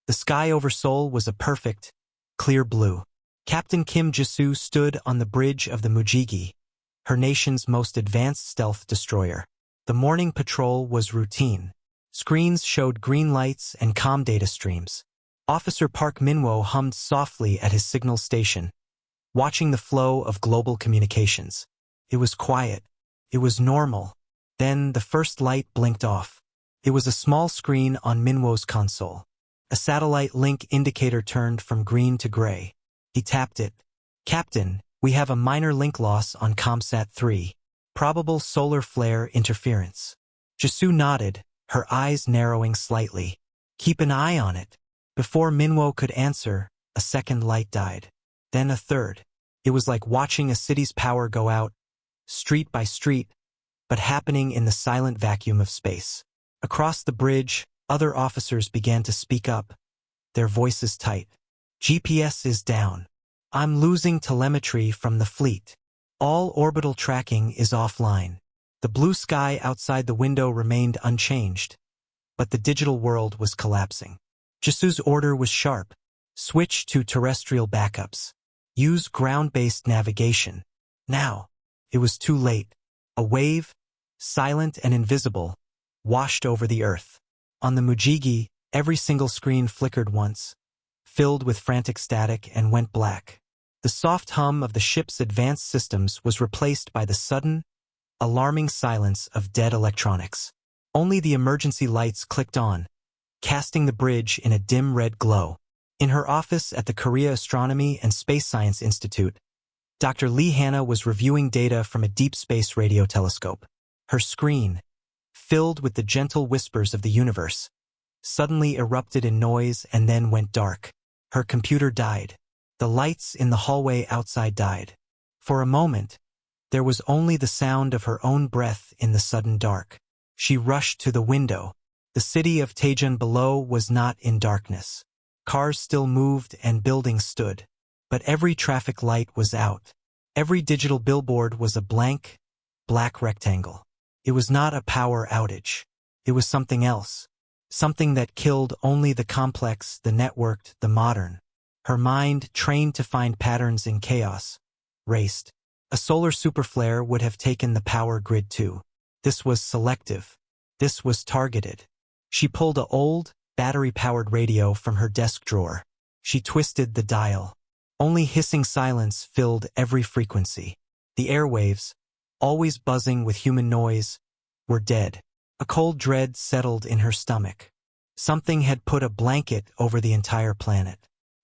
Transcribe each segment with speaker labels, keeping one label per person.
Speaker 1: The sky over Seoul was a perfect, clear blue. Captain Kim Jisoo stood on the bridge of the Mujigi, her nation's most advanced stealth destroyer. The morning patrol was routine. Screens showed green lights and comm data streams. Officer Park Minwo hummed softly at his signal station, watching the flow of global communications. It was quiet. It was normal. Then the first light blinked off. It was a small screen on Minwo's console. A satellite link indicator turned from green to gray. He tapped it. "Captain, we have a minor link loss on ComSat 3. Probable solar flare interference." Jisoo nodded, her eyes narrowing slightly. "Keep an eye on it." Before Minwo could answer, a second light died. Then a third. It was like watching a city's power go out, street by street, but happening in the silent vacuum of space. Across the bridge, other officers began to speak up, their voices tight. "GPS is down. I'm losing telemetry from the fleet. All orbital tracking is offline." The blue sky outside the window remained unchanged, but the digital world was collapsing. Jisoo's order was sharp. Switch to terrestrial backups. Use ground-based navigation. Now. It was too late. A wave, silent and invisible, washed over the earth. On the Mujigi, every single screen flickered once, filled with frantic static, and went black. The soft hum of the ship's advanced systems was replaced by the sudden, alarming silence of dead electronics. Only the emergency lights clicked on, casting the bridge in a dim red glow. In her office at the Korea Astronomy and Space Science Institute, Dr. Lee Hanna was reviewing data from a deep space radio telescope. Her screen, filled with the gentle whispers of the universe, suddenly erupted in noise and then went dark. Her computer died. The lights in the hallway outside died. For a moment, there was only the sound of her own breath in the sudden dark. She rushed to the window. The city of Daejeon below was not in darkness. Cars still moved and buildings stood, but every traffic light was out. Every digital billboard was a blank, black rectangle. It was not a power outage. It was something else. Something that killed only the complex, the networked, the modern. Her mind, trained to find patterns in chaos, raced. A solar superflare would have taken the power grid too. This was selective. This was targeted. She pulled an old, battery-powered radio from her desk drawer. She twisted the dial. Only hissing silence filled every frequency. The airwaves, always buzzing with human noise, were dead. A cold dread settled in her stomach. Something had put a blanket over the entire planet.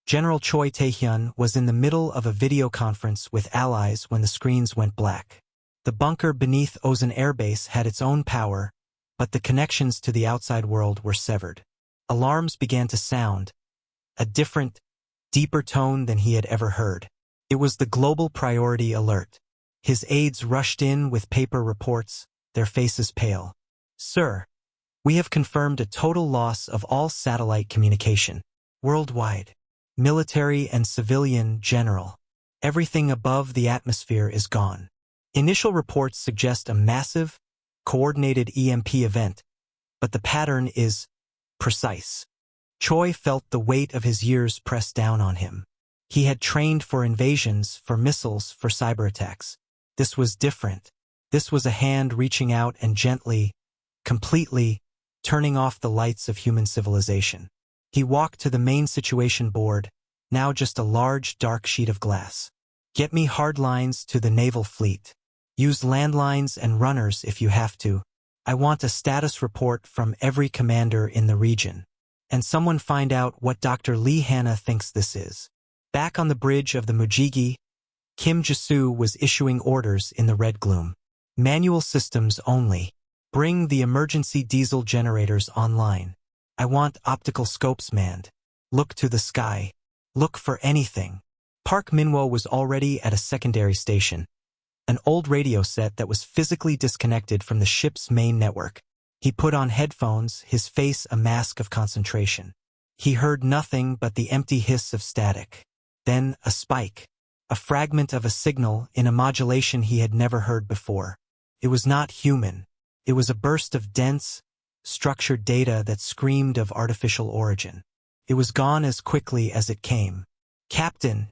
Speaker 1: General Choi Tae-hyun was in the middle of a video conference with allies when the screens went black. The bunker beneath Ozan Air Base had its own power, but the connections to the outside world were severed. Alarms began to sound, a different, deeper tone than he had ever heard. It was the global priority alert. His aides rushed in with paper reports, their faces pale. "Sir, we have confirmed a total loss of all satellite communication. Worldwide. Military and civilian general. Everything above the atmosphere is gone. Initial reports suggest a massive, coordinated EMP event, but the pattern is precise." Choi felt the weight of his years press down on him. He had trained for invasions, for missiles, for cyber attacks. This was different. This was a hand reaching out and gently, completely, turning off the lights of human civilization. He walked to the main situation board, now just a large, dark sheet of glass. "Get me hard lines to the naval fleet. Use landlines and runners if you have to. I want a status report from every commander in the region. And someone find out what Dr. Lee Hanna thinks this is." Back on the bridge of the Mujigi, Kim Jisoo was issuing orders in the red gloom. "Manual systems only. Bring the emergency diesel generators online. I want optical scopes manned. Look to the sky. Look for anything." Park Minwo was already at a secondary station, an old radio set that was physically disconnected from the ship's main network. He put on headphones, his face a mask of concentration. He heard nothing but the empty hiss of static. Then a spike, a fragment of a signal in a modulation he had never heard before. It was not human. It was a burst of dense, structured data that screamed of artificial origin. It was gone as quickly as it came. "Captain,"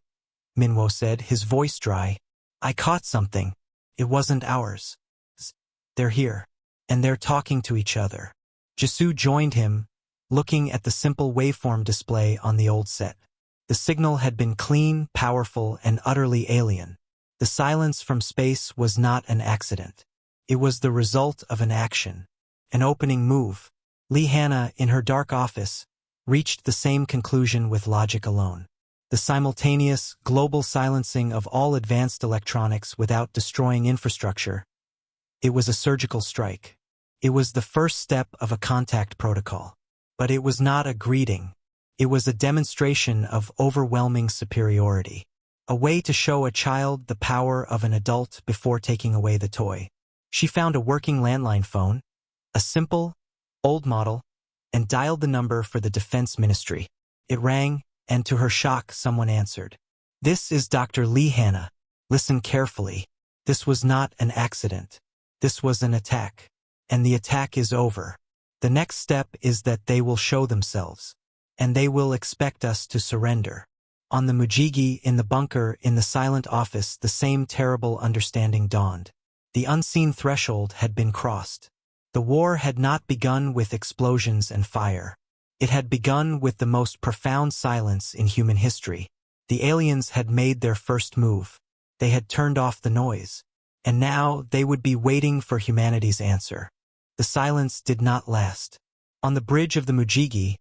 Speaker 1: Minwo said, his voice dry, "I caught something. It wasn't ours. They're here. And they're talking to each other." Jisoo joined him, looking at the simple waveform display on the old set. The signal had been clean, powerful, and utterly alien. The silence from space was not an accident. It was the result of an action, an opening move. Lee Hannah, in her dark office, reached the same conclusion with logic alone. The simultaneous, global silencing of all advanced electronics without destroying infrastructure. It was a surgical strike. It was the first step of a contact protocol. But it was not a greeting. It was a demonstration of overwhelming superiority. A way to show a child the power of an adult before taking away the toy. She found a working landline phone, a simple, old model, and dialed the number for the Defense Ministry. It rang, and to her shock, someone answered. "This is Dr. Lee Hannah. Listen carefully. This was not an accident. This was an attack. And the attack is over. The next step is that they will show themselves. And they will expect us to surrender." On the Mujigi, in the bunker, in the silent office, the same terrible understanding dawned. The unseen threshold had been crossed. The war had not begun with explosions and fire. It had begun with the most profound silence in human history. The aliens had made their first move. They had turned off the noise. And now they would be waiting for humanity's answer. The silence did not last. On the bridge of the Mujigi,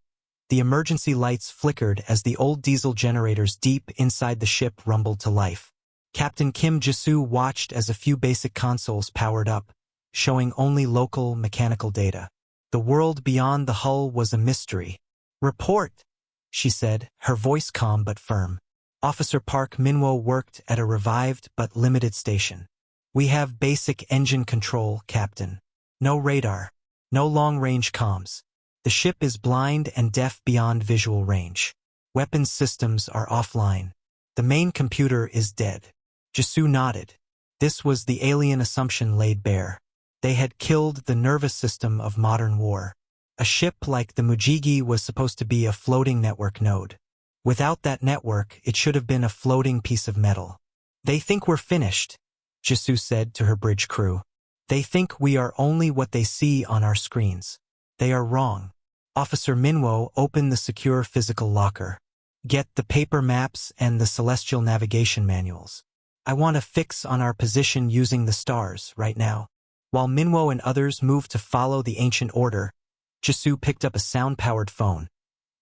Speaker 1: the emergency lights flickered as the old diesel generators deep inside the ship rumbled to life. Captain Kim Jisoo watched as a few basic consoles powered up, showing only local mechanical data. The world beyond the hull was a mystery. "Report," she said, her voice calm but firm. Officer Park Minwo worked at a revived but limited station. "We have basic engine control, Captain. No radar. No long-range comms. The ship is blind and deaf beyond visual range. Weapons systems are offline. The main computer is dead." Jisoo nodded. This was the alien assumption laid bare. They had killed the nervous system of modern war. A ship like the Mujigi was supposed to be a floating network node. Without that network, it should have been a floating piece of metal. "They think we're finished," Jisoo said to her bridge crew. "They think we are only what they see on our screens. They are wrong." Officer Minwo opened the secure physical locker. "Get the paper maps and the celestial navigation manuals. I want a fix on our position using the stars right now." While Minwo and others moved to follow the ancient order, Jisoo picked up a sound-powered phone.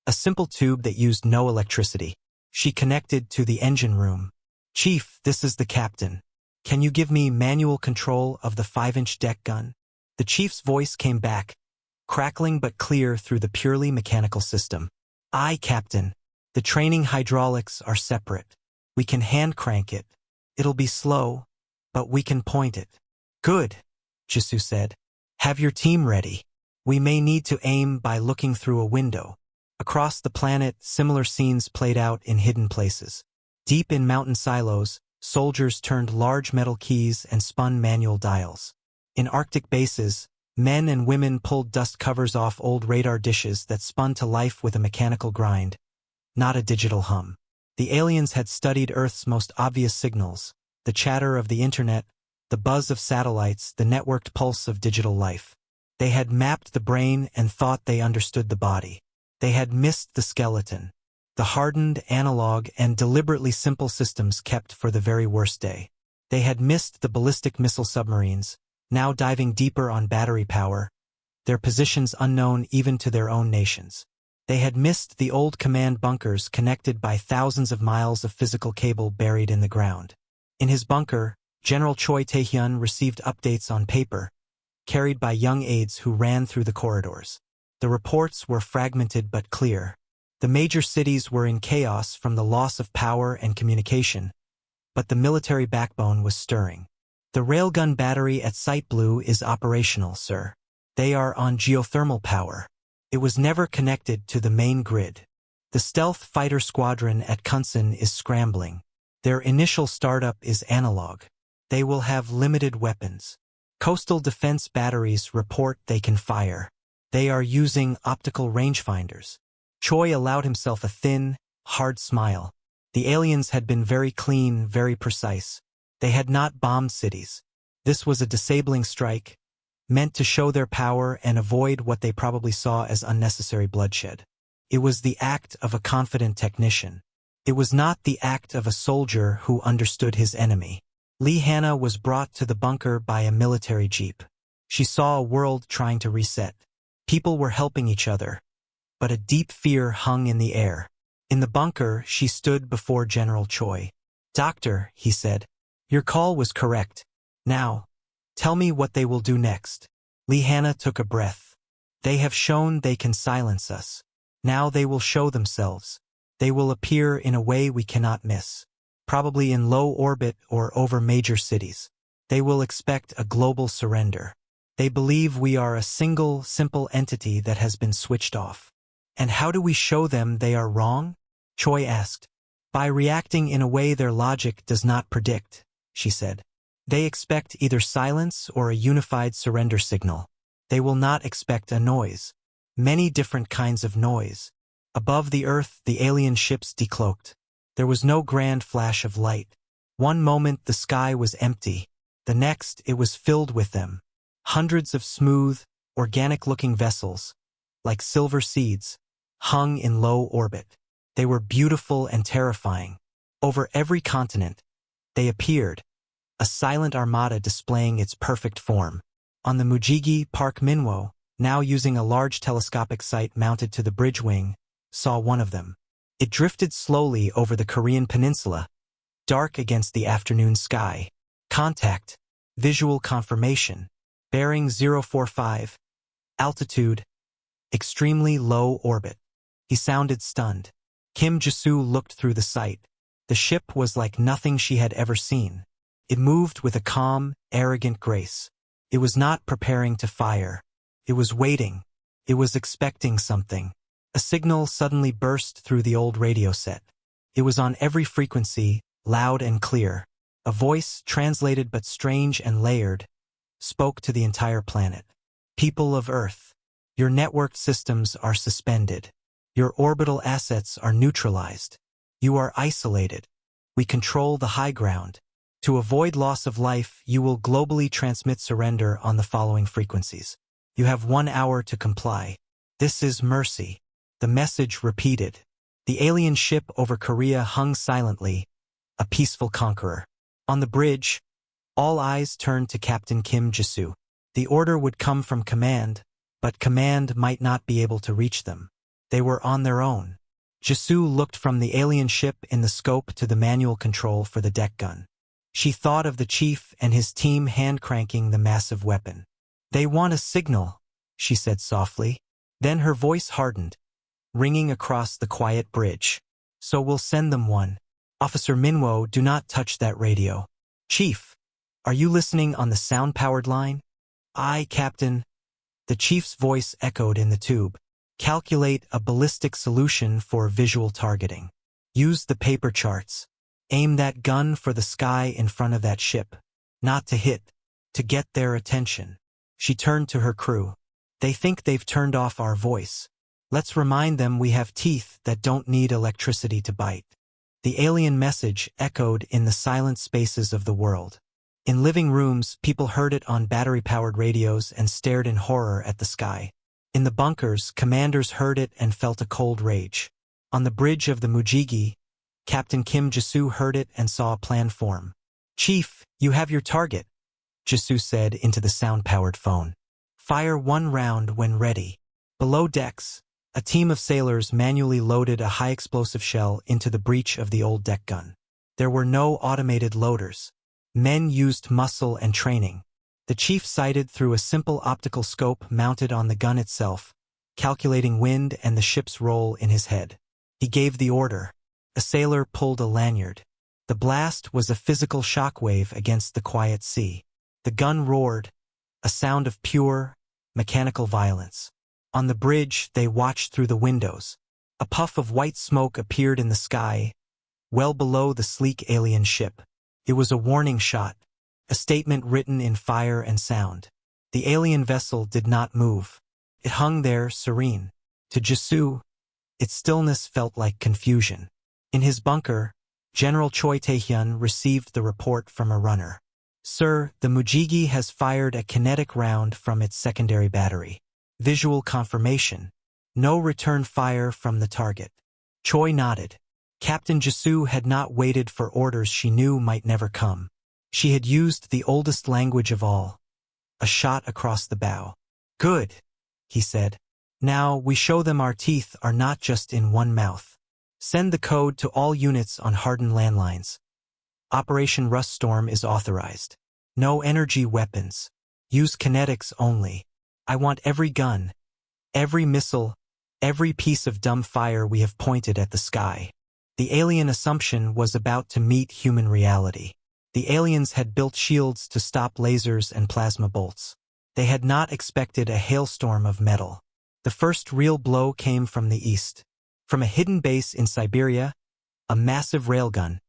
Speaker 1: A simple tube that used no electricity. She connected to the engine room. "Chief, this is the captain. Can you give me manual control of the 5-inch deck gun?" The chief's voice came back, crackling but clear through the purely mechanical system. "Aye, Captain. The training hydraulics are separate. We can hand crank it. It'll be slow, but we can point it." "Good," Jisoo said. "Have your team ready. We may need to aim by looking through a window." Across the planet, similar scenes played out in hidden places. Deep in mountain silos, soldiers turned large metal keys and spun manual dials. In Arctic bases, men and women pulled dust covers off old radar dishes that spun to life with a mechanical grind, not a digital hum. The aliens had studied Earth's most obvious signals, the chatter of the internet, the buzz of satellites, the networked pulse of digital life. They had mapped the brain and thought they understood the body. They had missed the skeleton, the hardened, analog, and deliberately simple systems kept for the very worst day. They had missed the ballistic missile submarines, now diving deeper on battery power, their positions unknown even to their own nations. They had missed the old command bunkers connected by thousands of miles of physical cable buried in the ground. In his bunker, General Choi Tae-hyun received updates on paper, carried by young aides who ran through the corridors. The reports were fragmented but clear. The major cities were in chaos from the loss of power and communication, but the military backbone was stirring. "The railgun battery at Site Blue is operational, sir. They are on geothermal power. It was never connected to the main grid. The stealth fighter squadron at Kunsan is scrambling. Their initial startup is analog. They will have limited weapons. Coastal defense batteries report they can fire. They are using optical rangefinders." Choi allowed himself a thin, hard smile. The aliens had been very clean, very precise. They had not bombed cities. This was a disabling strike, meant to show their power and avoid what they probably saw as unnecessary bloodshed. It was the act of a confident technician. It was not the act of a soldier who understood his enemy. Lee Hannah was brought to the bunker by a military jeep. She saw a world trying to reset. People were helping each other, but a deep fear hung in the air. In the bunker, she stood before General Choi. "Doctor," he said, "your call was correct. Now, tell me what they will do next." Lee Hannah took a breath. "They have shown they can silence us. Now they will show themselves. They will appear in a way we cannot miss. Probably in low orbit or over major cities. They will expect a global surrender. They believe we are a single, simple entity that has been switched off. And how do we show them they are wrong?" Choi asked. "By reacting in a way their logic does not predict," she said. "They expect either silence or a unified surrender signal. They will not expect a noise. Many different kinds of noise. Above the earth, the alien ships decloaked. There was no grand flash of light. One moment the sky was empty. The next it was filled with them. Hundreds of smooth, organic-looking vessels, like silver seeds, hung in low orbit. They were beautiful and terrifying. Over every continent, they appeared, a silent armada displaying its perfect form. On the Mujigi, Park Minwo, now using a large telescopic sight mounted to the bridge wing, saw one of them. It drifted slowly over the Korean peninsula, dark against the afternoon sky. Contact. Visual confirmation. Bearing 045. Altitude. Extremely low orbit. He sounded stunned. Kim Jisoo looked through the sight. The ship was like nothing she had ever seen. It moved with a calm, arrogant grace. It was not preparing to fire. It was waiting. It was expecting something. A signal suddenly burst through the old radio set. It was on every frequency, loud and clear. A voice, translated but strange and layered, spoke to the entire planet. "People of Earth, your networked systems are suspended. Your orbital assets are neutralized. You are isolated. We control the high ground. To avoid loss of life, you will globally transmit surrender on the following frequencies. You have 1 hour to comply. This is mercy." The message repeated. The alien ship over Korea hung silently, a peaceful conqueror. On the bridge, all eyes turned to Captain Kim Jisoo. The order would come from command, but command might not be able to reach them. They were on their own. Jisoo looked from the alien ship in the scope to the manual control for the deck gun. She thought of the chief and his team hand-cranking the massive weapon. "They want a signal," she said softly. Then her voice hardened, ringing across the quiet bridge. "So we'll send them one. Officer Minwo, do not touch that radio." "Chief, are you listening on the sound-powered line?" "Aye, Captain." The chief's voice echoed in the tube. "Calculate a ballistic solution for visual targeting. Use the paper charts. Aim that gun for the sky in front of that ship. Not to hit, to get their attention." She turned to her crew. "They think they've turned off our voice. Let's remind them we have teeth that don't need electricity to bite." The alien message echoed in the silent spaces of the world. In living rooms, people heard it on battery-powered radios and stared in horror at the sky. In the bunkers, commanders heard it and felt a cold rage. On the bridge of the Mujigi, Captain Kim Jisoo heard it and saw a plan form. "Chief, you have your target," Jisoo said into the sound-powered phone. "Fire 1 round when ready." Below decks, a team of sailors manually loaded a high-explosive shell into the breech of the old deck gun. There were no automated loaders. Men used muscle and training. The chief sighted through a simple optical scope mounted on the gun itself, calculating wind and the ship's roll in his head. He gave the order. A sailor pulled a lanyard. The blast was a physical shockwave against the quiet sea. The gun roared, a sound of pure, mechanical violence. On the bridge, they watched through the windows. A puff of white smoke appeared in the sky, well below the sleek alien ship. It was a warning shot, a statement written in fire and sound. The alien vessel did not move. It hung there, serene. To Jisoo, Its stillness felt like confusion. In his bunker, General Choi Tae-hyun received the report from a runner. "Sir, the Mujigi has fired a kinetic round from its secondary battery. Visual confirmation. No return fire from the target." Choi nodded. Captain Jisoo had not waited for orders she knew might never come. She had used the oldest language of all, a shot across the bow. "Good," he said. "Now we show them our teeth are not just in one mouth. Send the code to all units on hardened landlines. Operation Rust Storm is authorized. No energy weapons. Use kinetics only. I want every gun, every missile, every piece of dumb fire we have pointed at the sky." The alien assumption was about to meet human reality. The aliens had built shields to stop lasers and plasma bolts. They had not expected a hailstorm of metal. The first real blow came from the east. From a hidden base in Siberia, a massive railgun,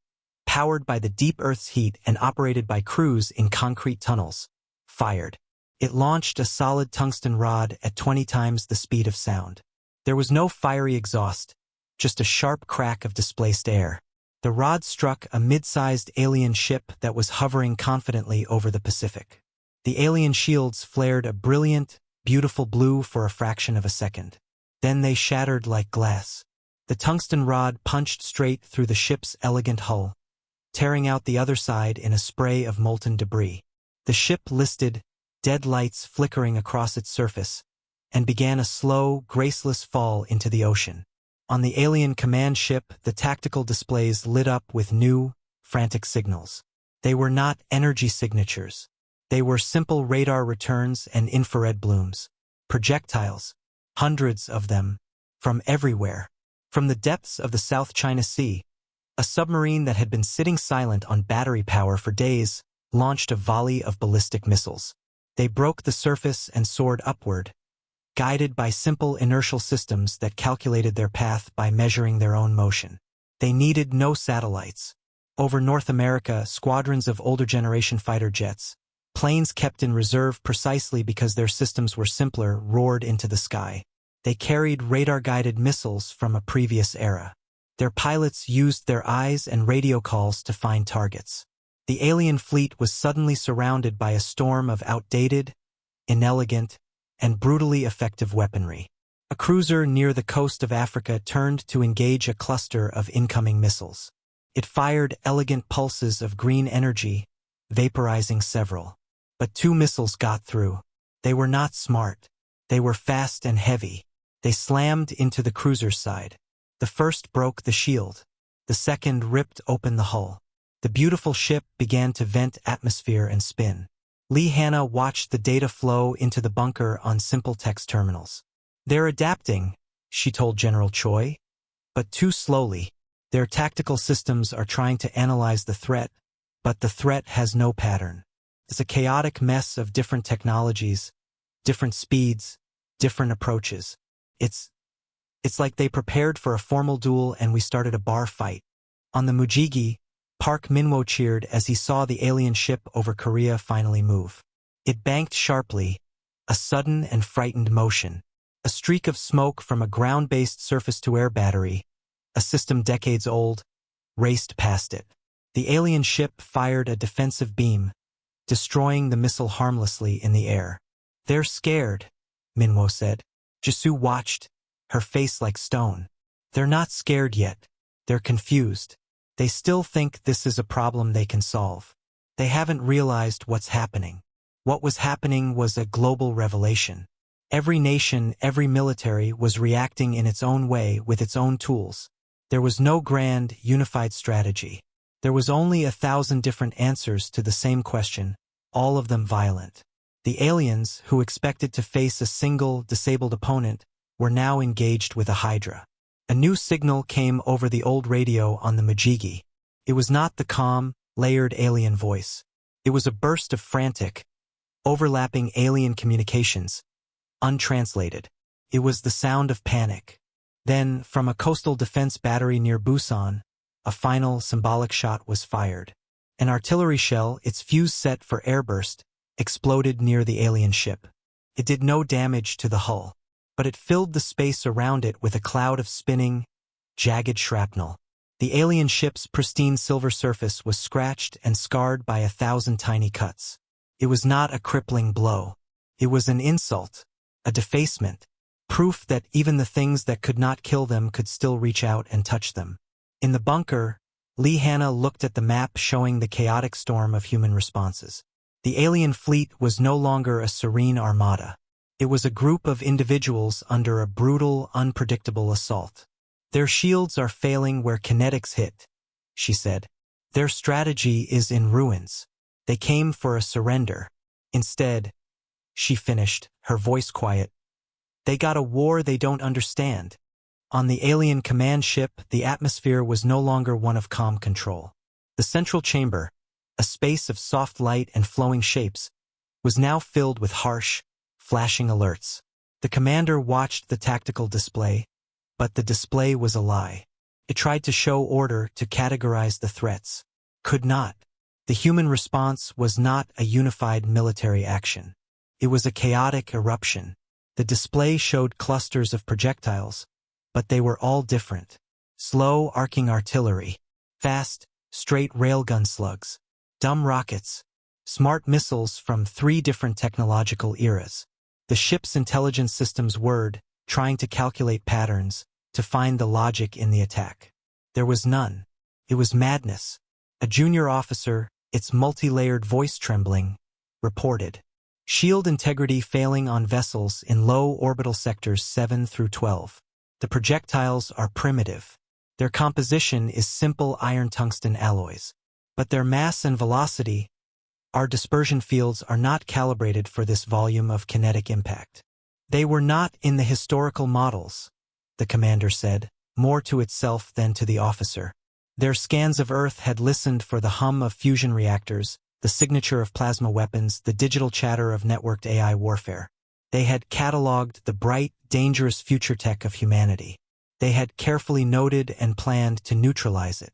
Speaker 1: powered by the deep Earth's heat and operated by crews in concrete tunnels, fired. It launched a solid tungsten rod at 20 times the speed of sound. There was no fiery exhaust, just a sharp crack of displaced air. The rod struck a mid-sized alien ship that was hovering confidently over the Pacific. The alien shields flared a brilliant, beautiful blue for a fraction of a second. Then they shattered like glass. The tungsten rod punched straight through the ship's elegant hull, tearing out the other side in a spray of molten debris. The ship listed, dead lights flickering across its surface, and began a slow, graceless fall into the ocean. On the alien command ship, the tactical displays lit up with new, frantic signals. They were not energy signatures. They were simple radar returns and infrared blooms. Projectiles, hundreds of them, from everywhere. From the depths of the South China Sea, a submarine that had been sitting silent on battery power for days launched a volley of ballistic missiles. They broke the surface and soared upward, guided by simple inertial systems that calculated their path by measuring their own motion. They needed no satellites. Over North America, squadrons of older generation fighter jets, planes kept in reserve precisely because their systems were simpler, roared into the sky. They carried radar-guided missiles from a previous era. Their pilots used their eyes and radio calls to find targets. The alien fleet was suddenly surrounded by a storm of outdated, inelegant, and brutally effective weaponry. A cruiser near the coast of Africa turned to engage a cluster of incoming missiles. It fired elegant pulses of green energy, vaporizing several. But 2 missiles got through. They were not smart. They were fast and heavy. They slammed into the cruiser's side. The first broke the shield. The second ripped open the hull. The beautiful ship began to vent atmosphere and spin. Lee Hanna watched the data flow into the bunker on simple text terminals. "They're adapting," she told General Choi, "but too slowly. Their tactical systems are trying to analyze the threat, but the threat has no pattern. It's a chaotic mess of different technologies, different speeds, different approaches. It's like they prepared for a formal duel and we started a bar fight." On the Mujigi, Park Minwo cheered as he saw the alien ship over Korea finally move. It banked sharply, a sudden and frightened motion. A streak of smoke from a ground-based surface-to-air battery, a system decades old, raced past it. The alien ship fired a defensive beam, destroying the missile harmlessly in the air. "They're scared," Minwo said. Jisoo watched, her face like stone. "They're not scared yet. They're confused. They still think this is a problem they can solve. They haven't realized what's happening. What was happening was a global revelation. Every nation, every military was reacting in its own way with its own tools. There was no grand, unified strategy. There was only 1,000 different answers to the same question, all of them violent. The aliens, who expected to face a single, disabled opponent, were now engaged with a hydra. A new signal came over the old radio on the Mujigi. It was not the calm, layered alien voice. It was a burst of frantic, overlapping alien communications, untranslated. It was the sound of panic. Then, from a coastal defense battery near Busan, a final symbolic shot was fired. An artillery shell, its fuse set for airburst, exploded near the alien ship. It did no damage to the hull. but it filled the space around it with a cloud of spinning, jagged shrapnel. The alien ship's pristine silver surface was scratched and scarred by 1,000 tiny cuts. It was not a crippling blow. It was an insult, a defacement, proof that even the things that could not kill them could still reach out and touch them. In the bunker, Lee Hanna looked at the map showing the chaotic storm of human responses. The alien fleet was no longer a serene armada. It was a group of individuals under a brutal, unpredictable assault. Their shields are failing where kinetics hit, she said. Their strategy is in ruins. They came for a surrender. Instead, she finished, her voice quiet, they got a war they don't understand. On the alien command ship, the atmosphere was no longer one of calm control. The central chamber, a space of soft light and flowing shapes, was now filled with harsh, flashing alerts. The commander watched the tactical display, but the display was a lie. It tried to show order, to categorize the threats. Could not. The human response was not a unified military action. It was a chaotic eruption. The display showed clusters of projectiles, but they were all different. Slow, arcing artillery, fast, straight railgun slugs, dumb rockets, smart missiles from 3 different technological eras. The ship's intelligence systems whirred, trying to calculate patterns, to find the logic in the attack. There was none. It was madness. A junior officer, its multi-layered voice trembling, reported. Shield integrity failing on vessels in low orbital sectors 7 through 12. The projectiles are primitive. Their composition is simple iron-tungsten alloys. But their mass and velocity, our dispersion fields are not calibrated for this volume of kinetic impact. They were not in the historical models, the commander said, more to itself than to the officer. Their scans of Earth had listened for the hum of fusion reactors, the signature of plasma weapons, the digital chatter of networked AI warfare. They had catalogued the bright, dangerous future tech of humanity. They had carefully noted and planned to neutralize it.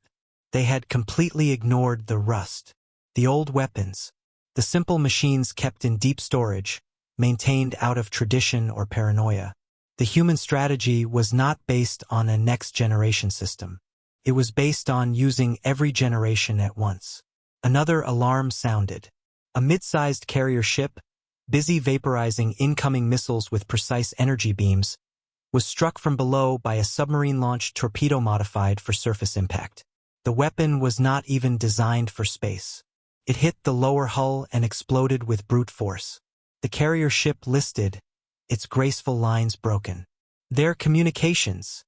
Speaker 1: They had completely ignored the rust, the old weapons, the simple machines kept in deep storage, maintained out of tradition or paranoia. The human strategy was not based on a next-generation system. It was based on using every generation at once. Another alarm sounded. A mid-sized carrier ship, busy vaporizing incoming missiles with precise energy beams, was struck from below by a submarine-launched torpedo modified for surface impact. The weapon was not even designed for space. It hit the lower hull and exploded with brute force. The carrier ship listed, its graceful lines broken. Their communications,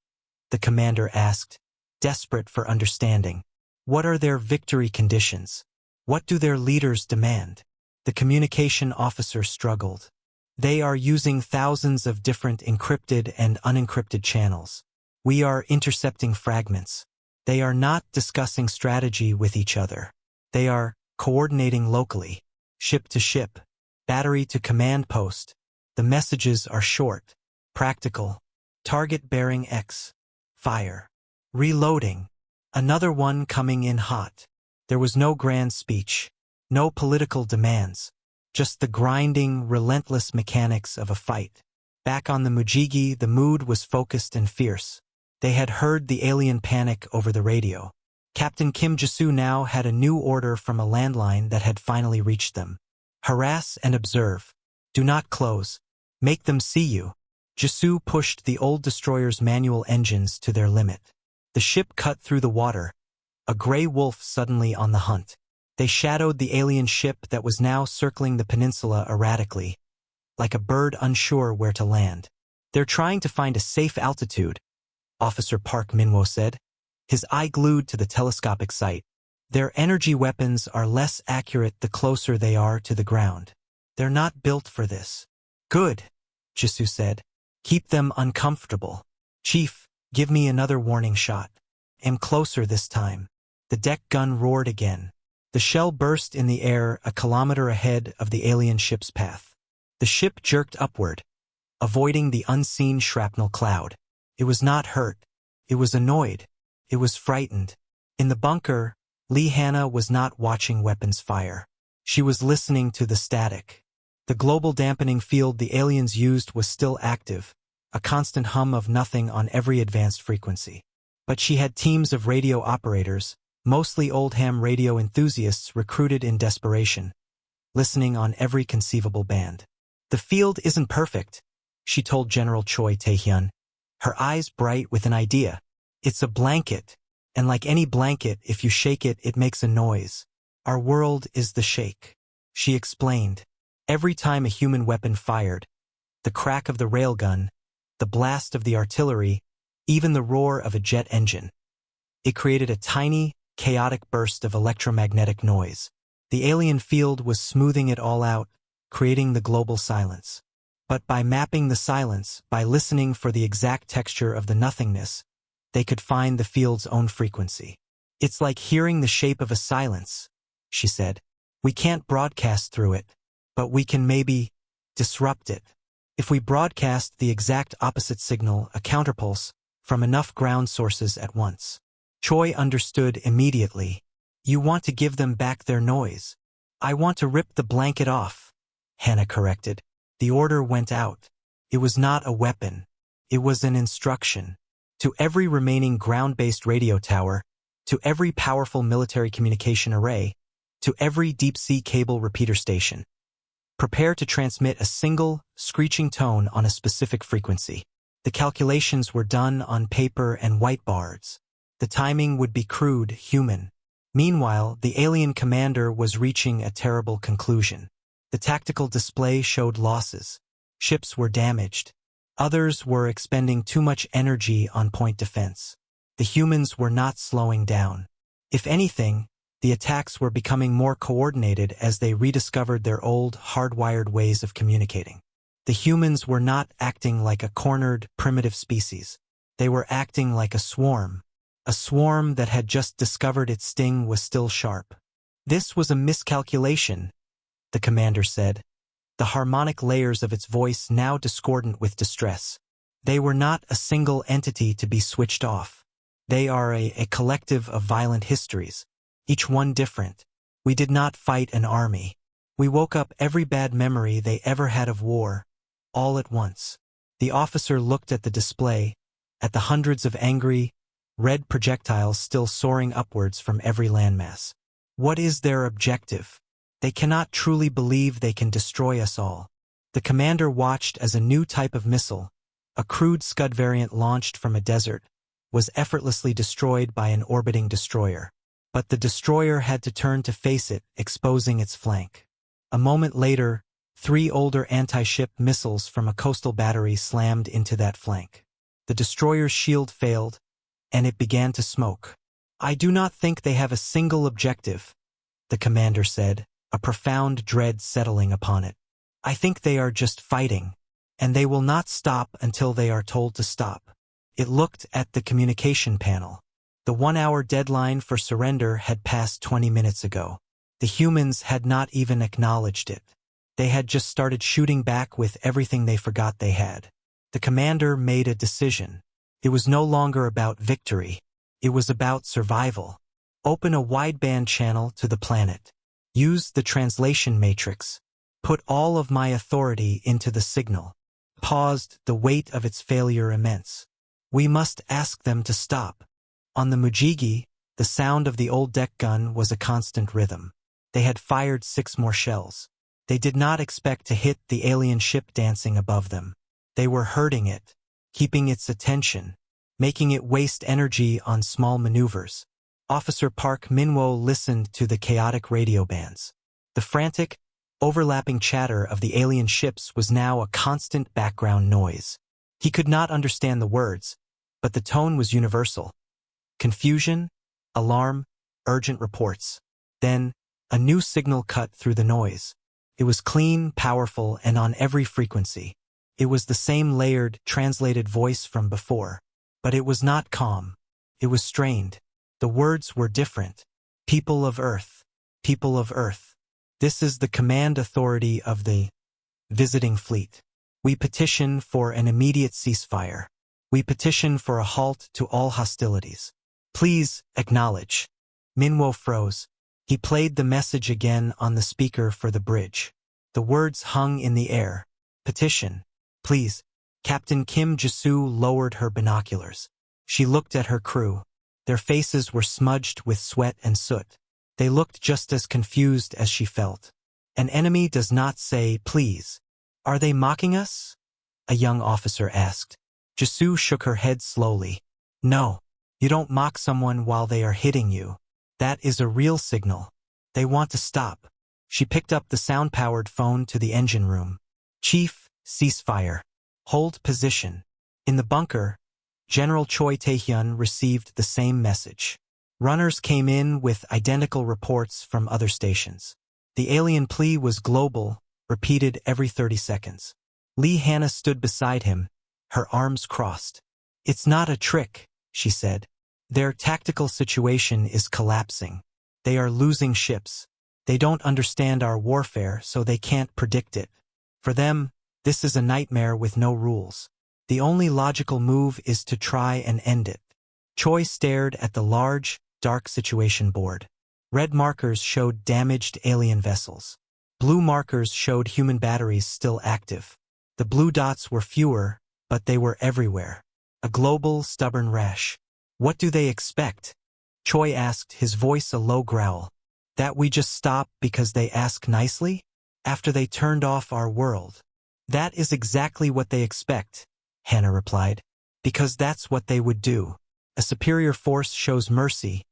Speaker 1: the commander asked, desperate for understanding. What are their victory conditions? What do their leaders demand? The communication officer struggled. They are using thousands of different encrypted and unencrypted channels. We are intercepting fragments. They are not discussing strategy with each other. They are coordinating locally, ship to ship, battery to command post. The messages are short, practical. Target bearing X. Fire. Reloading. Another one coming in hot. There was no grand speech, no political demands, just the grinding, relentless mechanics of a fight. Back on the Mujigi, the mood was focused and fierce. They had heard the alien panic over the radio. Captain Kim Jisoo now had a new order from a landline that had finally reached them. Harass and observe. Do not close. Make them see you. Jisoo pushed the old destroyer's manual engines to their limit. The ship cut through the water, a gray wolf suddenly on the hunt. They shadowed the alien ship that was now circling the peninsula erratically, like a bird unsure where to land. They're trying to find a safe altitude, Officer Park Minwo said, his eye glued to the telescopic sight. Their energy weapons are less accurate the closer they are to the ground. They're not built for this. Good, Jisoo said. Keep them uncomfortable. Chief, give me another warning shot. Aim closer this time. The deck gun roared again. The shell burst in the air a kilometer ahead of the alien ship's path. The ship jerked upward, avoiding the unseen shrapnel cloud. It was not hurt. It was annoyed. It was frightened. In the bunker, Lee Hanna was not watching weapons fire. She was listening to the static. The global dampening field the aliens used was still active, a constant hum of nothing on every advanced frequency. But she had teams of radio operators, mostly old ham radio enthusiasts recruited in desperation, listening on every conceivable band. "The field isn't perfect," she told General Choi Tae-hyun, her eyes bright with an idea. "It's a blanket, and like any blanket, if you shake it, it makes a noise. Our world is the shake," she explained. Every time a human weapon fired, the crack of the railgun, the blast of the artillery, even the roar of a jet engine, it created a tiny, chaotic burst of electromagnetic noise. The alien field was smoothing it all out, creating the global silence. But by mapping the silence, by listening for the exact texture of the nothingness, they could find the field's own frequency. "It's like hearing the shape of a silence," she said. "We can't broadcast through it, but we can maybe disrupt it. If we broadcast the exact opposite signal, a counterpulse, from enough ground sources at once." Choi understood immediately. "You want to give them back their noise." "I want to rip the blanket off," Hannah corrected. The order went out. It was not a weapon. It was an instruction. To every remaining ground-based radio tower, to every powerful military communication array, to every deep-sea cable repeater station. Prepare to transmit a single, screeching tone on a specific frequency. The calculations were done on paper and whiteboards. The timing would be crude, human. Meanwhile, the alien commander was reaching a terrible conclusion. The tactical display showed losses. Ships were damaged. Others were expending too much energy on point defense. The humans were not slowing down. If anything, the attacks were becoming more coordinated as they rediscovered their old, hardwired ways of communicating. The humans were not acting like a cornered, primitive species. They were acting like a swarm that had just discovered its sting was still sharp. "This was a miscalculation," the commander said, the harmonic layers of its voice now discordant with distress. "They were not a single entity to be switched off. They are a collective of violent histories, each one different. We did not fight an army. We woke up every bad memory they ever had of war, all at once." The officer looked at the display, at the hundreds of angry, red projectiles still soaring upwards from every landmass. "What is their objective? They cannot truly believe they can destroy us all." The commander watched as a new type of missile, a crude Scud variant launched from a desert, was effortlessly destroyed by an orbiting destroyer. But the destroyer had to turn to face it, exposing its flank. A moment later, 3 older anti-ship missiles from a coastal battery slammed into that flank. The destroyer's shield failed, and it began to smoke. "I do not think they have a single objective," the commander said, a profound dread settling upon it. "I think they are just fighting, and they will not stop until they are told to stop." It looked at the communication panel. The 1-hour deadline for surrender had passed 20 minutes ago. The humans had not even acknowledged it. They had just started shooting back with everything they forgot they had. The commander made a decision. It was no longer about victory. It was about survival. Open a wideband channel to the planet. Use the translation matrix. Put all of my authority into the signal. Paused, the weight of its failure immense. We must ask them to stop. On the Mujigi, the sound of the old deck gun was a constant rhythm. They had fired 6 more shells. They did not expect to hit the alien ship dancing above them. They were hurting it, keeping its attention, making it waste energy on small maneuvers. Officer Park Min-wo listened to the chaotic radio bands. The frantic, overlapping chatter of the alien ships was now a constant background noise. He could not understand the words, but the tone was universal. Confusion, alarm, urgent reports. Then, a new signal cut through the noise. It was clean, powerful, and on every frequency. It was the same layered, translated voice from before. But it was not calm. It was strained. The words were different. People of Earth. People of Earth. This is the command authority of the visiting fleet. We petition for an immediate ceasefire. We petition for a halt to all hostilities. Please acknowledge. Min-wo froze. He played the message again on the speaker for the bridge. The words hung in the air. Petition. Please. Captain Kim Jisoo lowered her binoculars. She looked at her crew. Their faces were smudged with sweat and soot. They looked just as confused as she felt. An enemy does not say, "Please." "Are they mocking us?" a young officer asked. Jisoo shook her head slowly. "No. You don't mock someone while they are hitting you. That is a real signal. They want to stop." She picked up the sound-powered phone to the engine room. "Chief, cease fire. Hold position." In the bunker, General Choi Tae-hyun received the same message. Runners came in with identical reports from other stations. The alien plea was global, repeated every 30 seconds. Lee Hannah stood beside him, her arms crossed. "It's not a trick," she said. "Their tactical situation is collapsing. They are losing ships. They don't understand our warfare, so they can't predict it. For them, this is a nightmare with no rules. The only logical move is to try and end it." Choi stared at the large, dark situation board. Red markers showed damaged alien vessels. Blue markers showed human batteries still active. The blue dots were fewer, but they were everywhere. A global, stubborn rash. "What do they expect?" Choi asked, his voice a low growl. "That we just stop because they ask nicely? After they turned off our world?" "That is exactly what they expect," Hannah replied. "Because that's what they would do. A superior force shows mercy.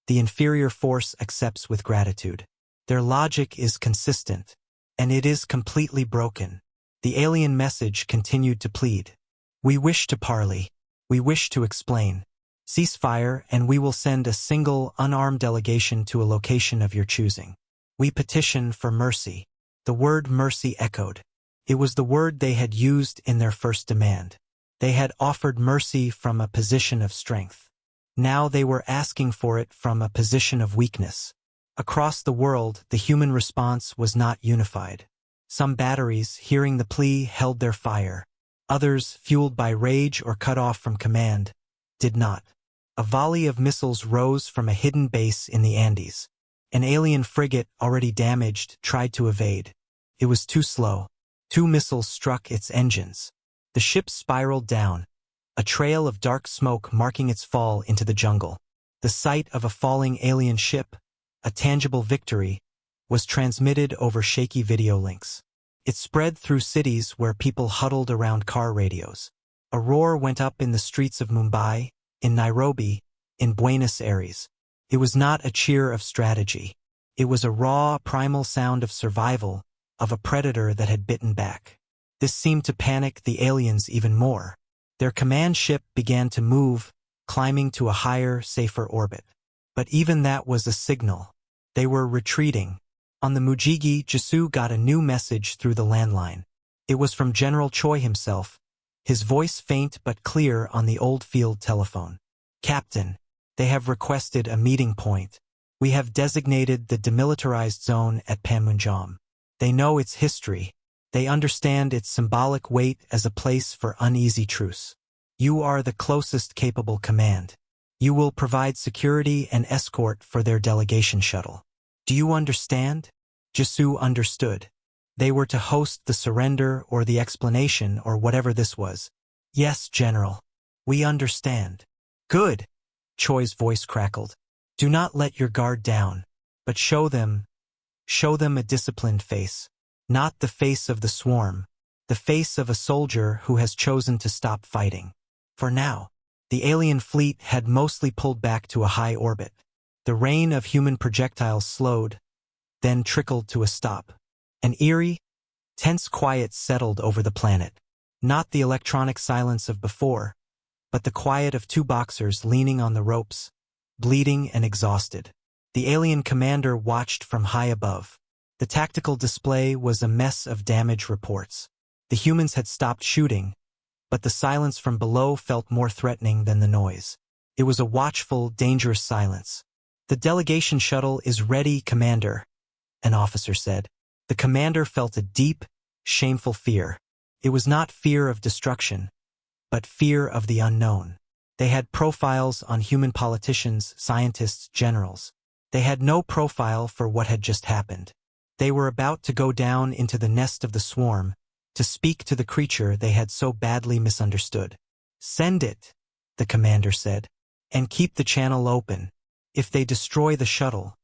Speaker 1: The inferior force accepts with gratitude. Their logic is consistent, and it is completely broken." The alien message continued to plead. "We wish to parley. We wish to explain. Cease fire and we will send a single, unarmed delegation to a location of your choosing. We petition for mercy." The word mercy echoed. It was the word they had used in their first demand. They had offered mercy from a position of strength. Now they were asking for it from a position of weakness. Across the world, the human response was not unified. Some batteries, hearing the plea, held their fire. Others, fueled by rage or cut off from command, did not. A volley of missiles rose from a hidden base in the Andes. An alien frigate, already damaged, tried to evade. It was too slow. 2 missiles struck its engines. The ship spiraled down, a trail of dark smoke marking its fall into the jungle. The sight of a falling alien ship, a tangible victory, was transmitted over shaky video links. It spread through cities where people huddled around car radios. A roar went up in the streets of Mumbai, in Nairobi, in Buenos Aires. It was not a cheer of strategy. It was a raw, primal sound of survival, of a predator that had bitten back. This seemed to panic the aliens even more. Their command ship began to move, climbing to a higher, safer orbit. But even that was a signal. They were retreating. On the Mujigi, Jisoo got a new message through the landline. It was from General Choi himself, his voice faint but clear on the old field telephone. "Captain, they have requested a meeting point. We have designated the demilitarized zone at Panmunjom. They know its history. They understand its symbolic weight as a place for uneasy truce. You are the closest capable command. You will provide security and escort for their delegation shuttle. Do you understand?" Jisoo understood. They were to host the surrender or the explanation or whatever this was. "Yes, General. We understand." "Good," Choi's voice crackled. "Do not let your guard down, but show them a disciplined face. Not the face of the swarm, the face of a soldier who has chosen to stop fighting." For now, the alien fleet had mostly pulled back to a high orbit. The rain of human projectiles slowed, then trickled to a stop. An eerie, tense quiet settled over the planet. Not the electronic silence of before, but the quiet of 2 boxers leaning on the ropes, bleeding and exhausted. The alien commander watched from high above. The tactical display was a mess of damage reports. The humans had stopped shooting, but the silence from below felt more threatening than the noise. It was a watchful, dangerous silence. "The delegation shuttle is ready, Commander," an officer said. The commander felt a deep, shameful fear. It was not fear of destruction, but fear of the unknown. They had profiles on human politicians, scientists, generals. They had no profile for what had just happened. They were about to go down into the nest of the swarm, to speak to the creature they had so badly misunderstood. "Send it," the commander said, "and keep the channel open. If they destroy the shuttle,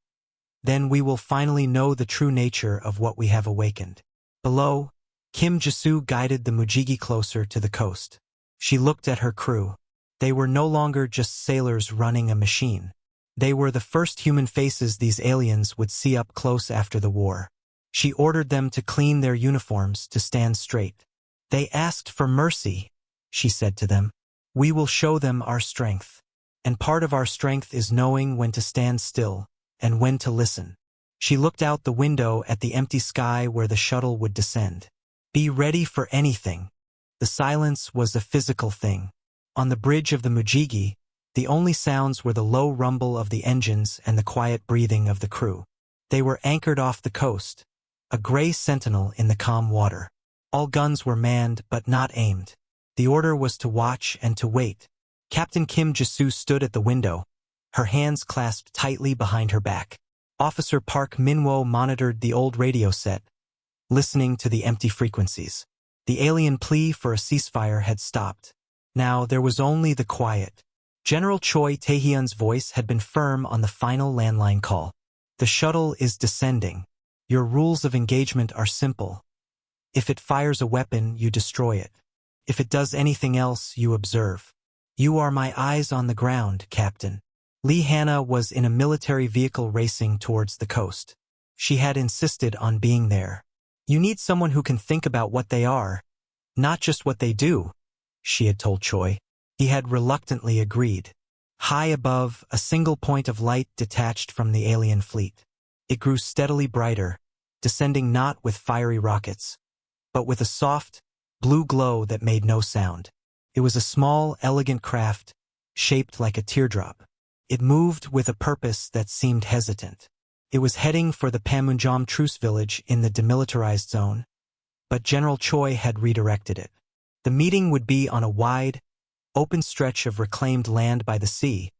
Speaker 1: then we will finally know the true nature of what we have awakened." Below, Kim Jisoo guided the Mujigi closer to the coast. She looked at her crew. They were no longer just sailors running a machine. They were the first human faces these aliens would see up close after the war. She ordered them to clean their uniforms to stand straight. "They asked for mercy," she said to them. "We will show them our strength. And part of our strength is knowing when to stand still and when to listen." She looked out the window at the empty sky where the shuttle would descend. "Be ready for anything." The silence was a physical thing. On the bridge of the Mujigi, the only sounds were the low rumble of the engines and the quiet breathing of the crew. They were anchored off the coast, a gray sentinel in the calm water. All guns were manned but not aimed. The order was to watch and to wait. Captain Kim Jisoo stood at the window, her hands clasped tightly behind her back. Officer Park Minwo monitored the old radio set, listening to the empty frequencies. The alien plea for a ceasefire had stopped. Now there was only the quiet. General Choi Taehyun's voice had been firm on the final landline call. "The shuttle is descending. Your rules of engagement are simple. If it fires a weapon, you destroy it. If it does anything else, you observe. You are my eyes on the ground, Captain." Lee Hannah was in a military vehicle racing towards the coast. She had insisted on being there. "You need someone who can think about what they are, not just what they do," she had told Choi. He had reluctantly agreed. High above, a single point of light detached from the alien fleet. It grew steadily brighter, descending not with fiery rockets, but with a soft, blue glow that made no sound. It was a small, elegant craft, shaped like a teardrop. It moved with a purpose that seemed hesitant. It was heading for the Panmunjom truce village in the demilitarized zone, but General Choi had redirected it. The meeting would be on a wide, open stretch of reclaimed land by the sea,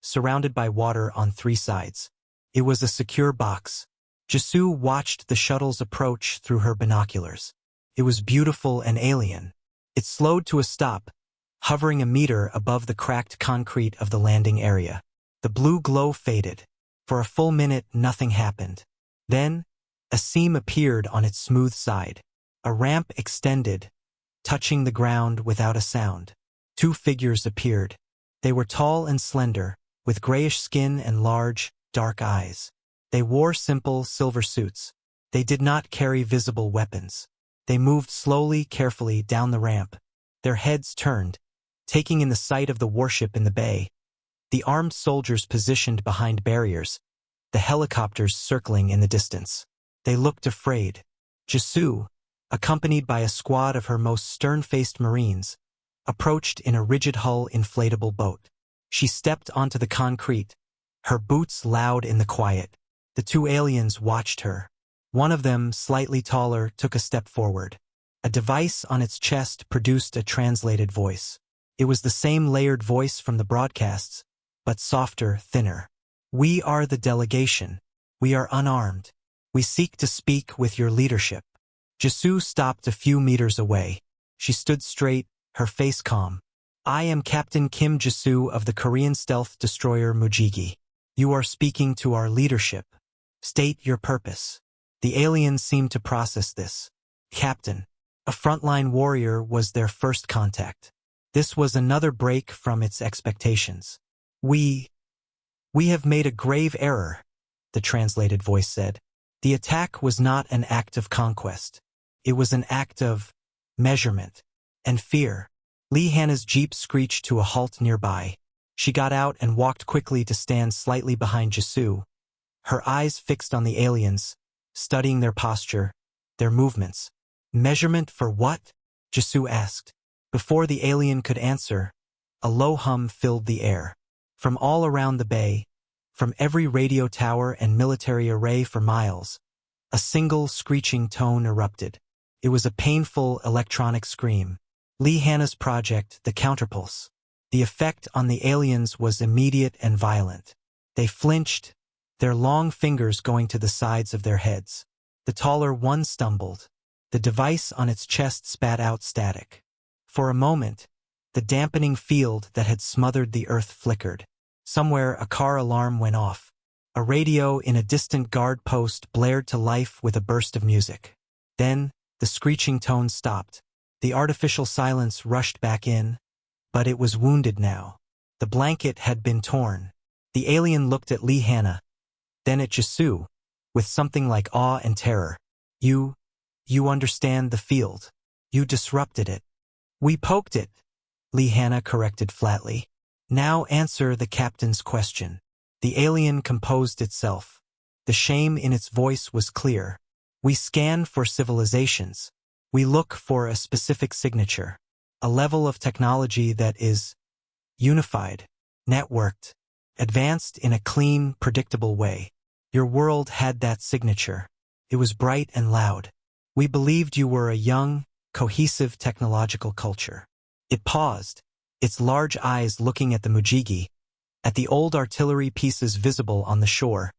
Speaker 1: surrounded by water on 3 sides. It was a secure box. Jisoo watched the shuttle's approach through her binoculars. It was beautiful and alien. It slowed to a stop, hovering a meter above the cracked concrete of the landing area. The blue glow faded. For a full minute, nothing happened. Then, a seam appeared on its smooth side. A ramp extended, touching the ground without a sound. 2 figures appeared. They were tall and slender, with grayish skin and large, dark eyes. They wore simple, silver suits. They did not carry visible weapons. They moved slowly, carefully down the ramp. Their heads turned, taking in the sight of the warship in the bay. The armed soldiers positioned behind barriers, the helicopters circling in the distance. They looked afraid. Jisoo, accompanied by a squad of her most stern-faced Marines, approached in a rigid-hull inflatable boat. She stepped onto the concrete, her boots loud in the quiet. The 2 aliens watched her. One of them, slightly taller, took a step forward. A device on its chest produced a translated voice. It was the same layered voice from the broadcasts, but softer, thinner. "We are the delegation. We are unarmed. We seek to speak with your leadership." Jisoo stopped a few meters away. She stood straight, her face calm. "I am Captain Kim Jisoo of the Korean stealth destroyer Mujigi. You are speaking to our leadership. State your purpose." The aliens seemed to process this. "Captain." A frontline warrior was their first contact. This was another break from its expectations. We have made a grave error," the translated voice said. "The attack was not an act of conquest. It was an act of measurement and fear." Lee Hannah's jeep screeched to a halt nearby. She got out and walked quickly to stand slightly behind Jisoo, her eyes fixed on the aliens, studying their posture, their movements. "Measurement for what?" Jisoo asked. Before the alien could answer, a low hum filled the air. From all around the bay, from every radio tower and military array for miles, a single screeching tone erupted. It was a painful electronic scream. Lee Hannah's project, the counterpulse. The effect on the aliens was immediate and violent. They flinched, their long fingers going to the sides of their heads. The taller one stumbled. The device on its chest spat out static. For a moment, the dampening field that had smothered the earth flickered. Somewhere a car alarm went off. A radio in a distant guard post blared to life with a burst of music. Then, the screeching tone stopped. The artificial silence rushed back in, but it was wounded now. The blanket had been torn. The alien looked at Lee Hanna, then at Jisoo, with something like awe and terror. You understand the field. You disrupted it. We poked it, Lee Hanna corrected flatly. Now answer the captain's question. The alien composed itself. The shame in its voice was clear. We scan for civilizations. We look for a specific signature. A level of technology that is unified, networked, advanced in a clean, predictable way. Your world had that signature. It was bright and loud. We believed you were a young, cohesive technological culture. It paused, its large eyes looking at the Mujigi, at the old artillery pieces visible on the shore,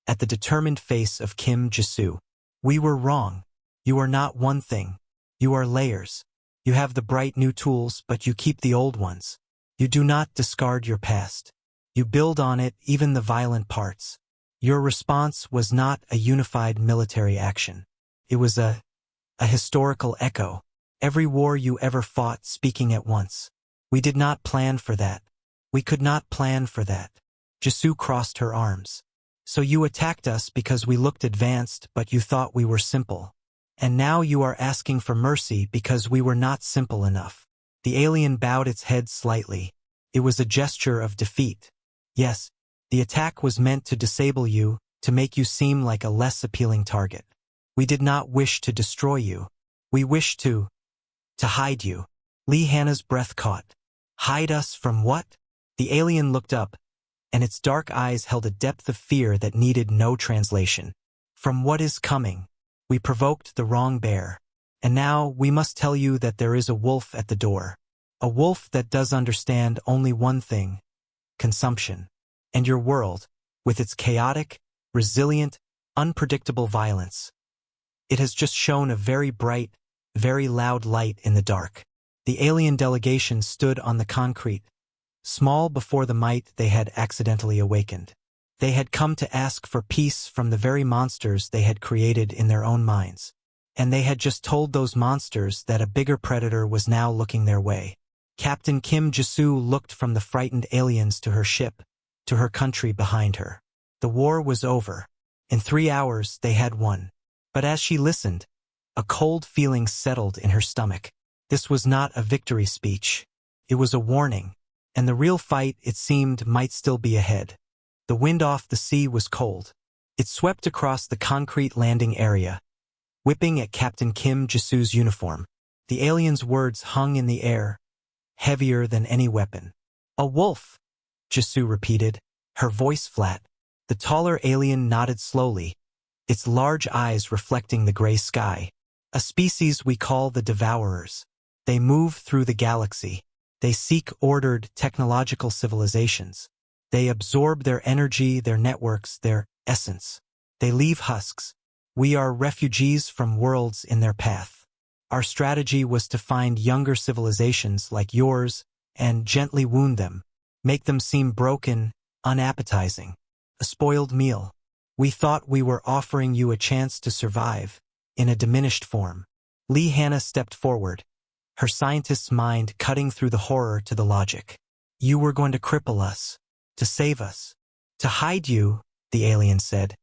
Speaker 1: at the determined face of Kim Jisoo. We were wrong. You are not one thing. You are layers. You have the bright new tools, but you keep the old ones. You do not discard your past. You build on it, even the violent parts. Your response was not a unified military action. It was a historical echo. Every war you ever fought speaking at once. We did not plan for that. We could not plan for that. Jisoo crossed her arms. So you attacked us because we looked advanced, but you thought we were simple. And now you are asking for mercy because we were not simple enough. The alien bowed its head slightly. It was a gesture of defeat. Yes, the attack was meant to disable you, to make you seem like a less appealing target. We did not wish to destroy you. We wished to hide you. Lee Hanna's breath caught. Hide us from what? The alien looked up, and its dark eyes held a depth of fear that needed no translation. From what is coming? We provoked the wrong bear. And now we must tell you that there is a wolf at the door. A wolf that does understand only one thing: consumption. And your world, with its chaotic, resilient, unpredictable violence. It has just shone a very bright, very loud light in the dark. The alien delegation stood on the concrete, small before the might they had accidentally awakened. They had come to ask for peace from the very monsters they had created in their own minds. And they had just told those monsters that a bigger predator was now looking their way. Captain Kim Jisoo looked from the frightened aliens to her ship, to her country behind her. The war was over. In 3 hours they had won. But as she listened, a cold feeling settled in her stomach. This was not a victory speech. It was a warning, and the real fight, it seemed, might still be ahead. The wind off the sea was cold. It swept across the concrete landing area, whipping at Captain Kim Jisoo's uniform. The alien's words hung in the air, heavier than any weapon. A wolf, Jisoo repeated, her voice flat. The taller alien nodded slowly, its large eyes reflecting the gray sky. A species we call the Devourers. They move through the galaxy. They seek ordered technological civilizations. They absorb their energy, their networks, their essence. They leave husks. We are refugees from worlds in their path. Our strategy was to find younger civilizations like yours and gently wound them, make them seem broken, unappetizing, a spoiled meal. We thought we were offering you a chance to survive, in a diminished form. Lee Hanna stepped forward, her scientist's mind cutting through the horror to the logic. You were going to cripple us, to save us, to hide you, the alien said.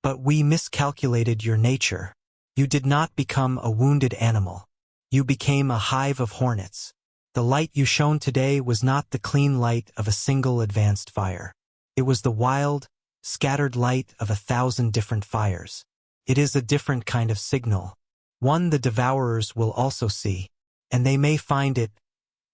Speaker 1: But we miscalculated your nature. You did not become a wounded animal. You became a hive of hornets. The light you shone today was not the clean light of a single advanced fire. It was the wild, scattered light of 1,000 different fires. It is a different kind of signal, one the Devourers will also see, and they may find it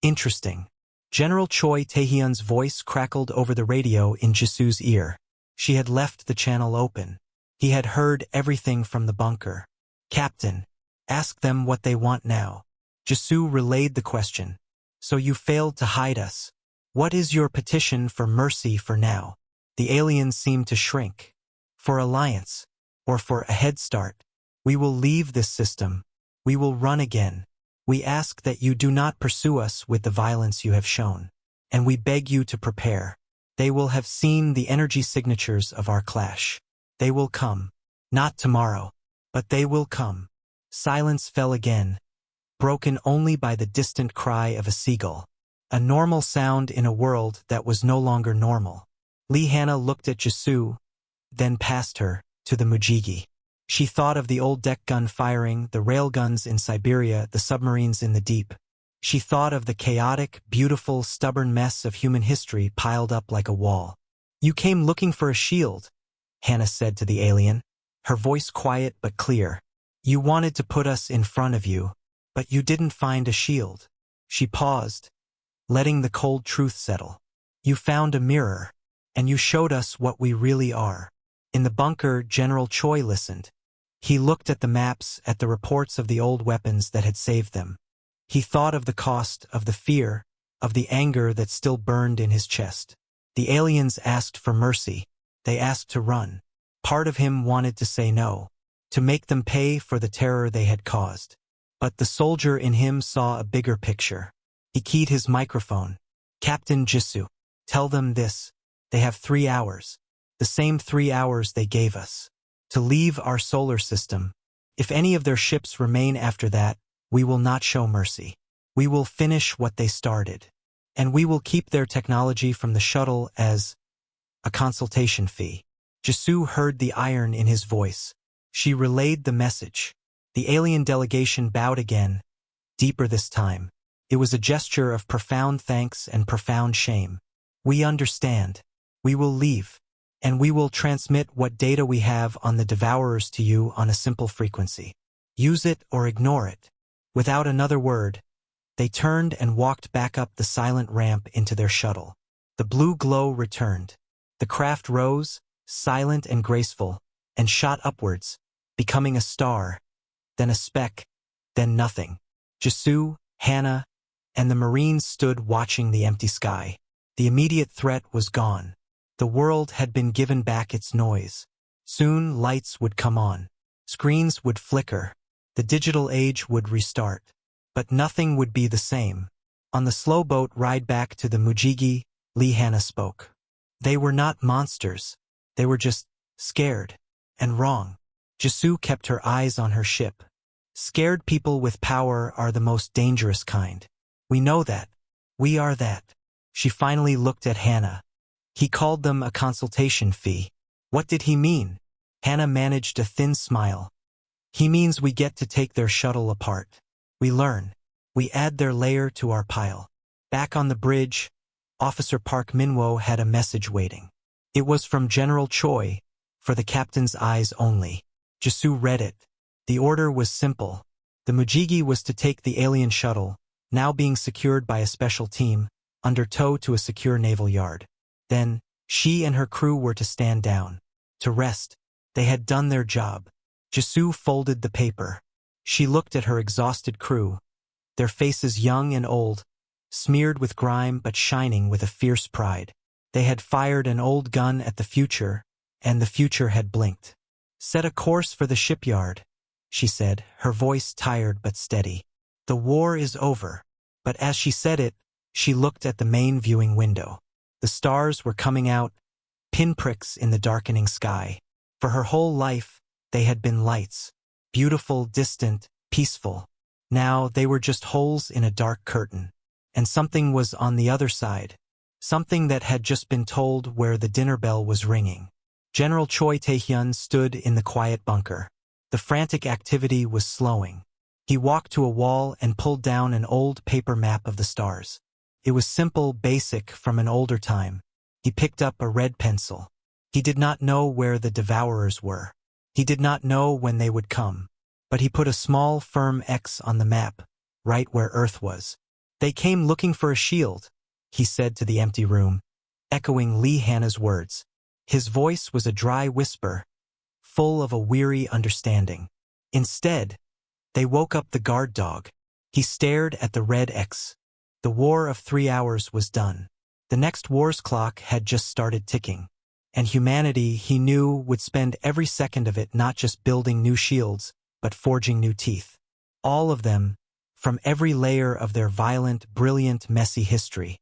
Speaker 1: interesting. General Choi Taehyun's voice crackled over the radio in Jisoo's ear. She had left the channel open. He had heard everything from the bunker. Captain, ask them what they want now. Jisoo relayed the question. So you failed to hide us. What is your petition for mercy for now? The aliens seemed to shrink. For alliance, or for a head start. We will leave this system. We will run again. We ask that you do not pursue us with the violence you have shown. And we beg you to prepare. They will have seen the energy signatures of our clash. They will come. Not tomorrow, but they will come. Silence fell again, broken only by the distant cry of a seagull. A normal sound in a world that was no longer normal. Lihanna looked at Jisoo, then past her, to the Mujigi. She thought of the old deck gun firing, the railguns in Siberia, the submarines in the deep. She thought of the chaotic, beautiful, stubborn mess of human history piled up like a wall. You came looking for a shield, Hannah said to the alien, her voice quiet but clear. You wanted to put us in front of you, but you didn't find a shield. She paused, letting the cold truth settle. You found a mirror, and you showed us what we really are. In the bunker, General Choi listened. He looked at the maps, at the reports of the old weapons that had saved them. He thought of the cost, of the fear, of the anger that still burned in his chest. The aliens asked for mercy. They asked to run. Part of him wanted to say no, to make them pay for the terror they had caused. But the soldier in him saw a bigger picture. He keyed his microphone. Captain Jisoo, tell them this. They have 3 hours. The same 3 hours they gave us. To leave our solar system. If any of their ships remain after that, we will not show mercy. We will finish what they started. And we will keep their technology from the shuttle as a consultation fee. Jisoo heard the iron in his voice. She relayed the message. The alien delegation bowed again, deeper this time. It was a gesture of profound thanks and profound shame. We understand. We will leave. And we will transmit what data we have on the devourers to you on a simple frequency. Use it or ignore it. Without another word, they turned and walked back up the silent ramp into their shuttle. The blue glow returned. The craft rose, silent and graceful, and shot upwards, becoming a star, then a speck, then nothing. Jisoo, Hannah, and the Marines stood watching the empty sky. The immediate threat was gone. The world had been given back its noise. Soon lights would come on. Screens would flicker. The digital age would restart. But nothing would be the same. On the slow boat ride back to the Mujigi, Lihanna spoke. They were not monsters. They were just scared and wrong. Jisoo kept her eyes on her ship. Scared people with power are the most dangerous kind. We know that. We are that. She finally looked at Hannah. He called them a consultation fee. What did he mean? Hannah managed a thin smile. He means we get to take their shuttle apart. We learn. We add their layer to our pile. Back on the bridge, Officer Park Minwo had a message waiting. It was from General Choi, for the captain's eyes only. Jisoo read it. The order was simple. The Mujigi was to take the alien shuttle, now being secured by a special team, under tow to a secure naval yard. Then, she and her crew were to stand down. To rest. They had done their job. Jisoo folded the paper. She looked at her exhausted crew, their faces young and old, smeared with grime but shining with a fierce pride. They had fired an old gun at the future, and the future had blinked. Set a course for the shipyard, she said, her voice tired but steady. The war is over. But as she said it, she looked at the main viewing window. The stars were coming out, pinpricks in the darkening sky. For her whole life, they had been lights. Beautiful, distant, peaceful. Now they were just holes in a dark curtain. And something was on the other side. Something that had just been told where the dinner bell was ringing. General Choi Taehyun stood in the quiet bunker. The frantic activity was slowing. He walked to a wall and pulled down an old paper map of the stars. It was simple, basic, from an older time. He picked up a red pencil. He did not know where the devourers were. He did not know when they would come. But he put a small, firm X on the map, right where Earth was. They came looking for a shield, he said to the empty room, echoing Lihanna's words. His voice was a dry whisper, full of a weary understanding. Instead, they woke up the guard dog. He stared at the red X. The war of 3 hours was done. The next war's clock had just started ticking. And humanity, he knew, would spend every second of it not just building new shields, but forging new teeth. All of them, from every layer of their violent, brilliant, messy history.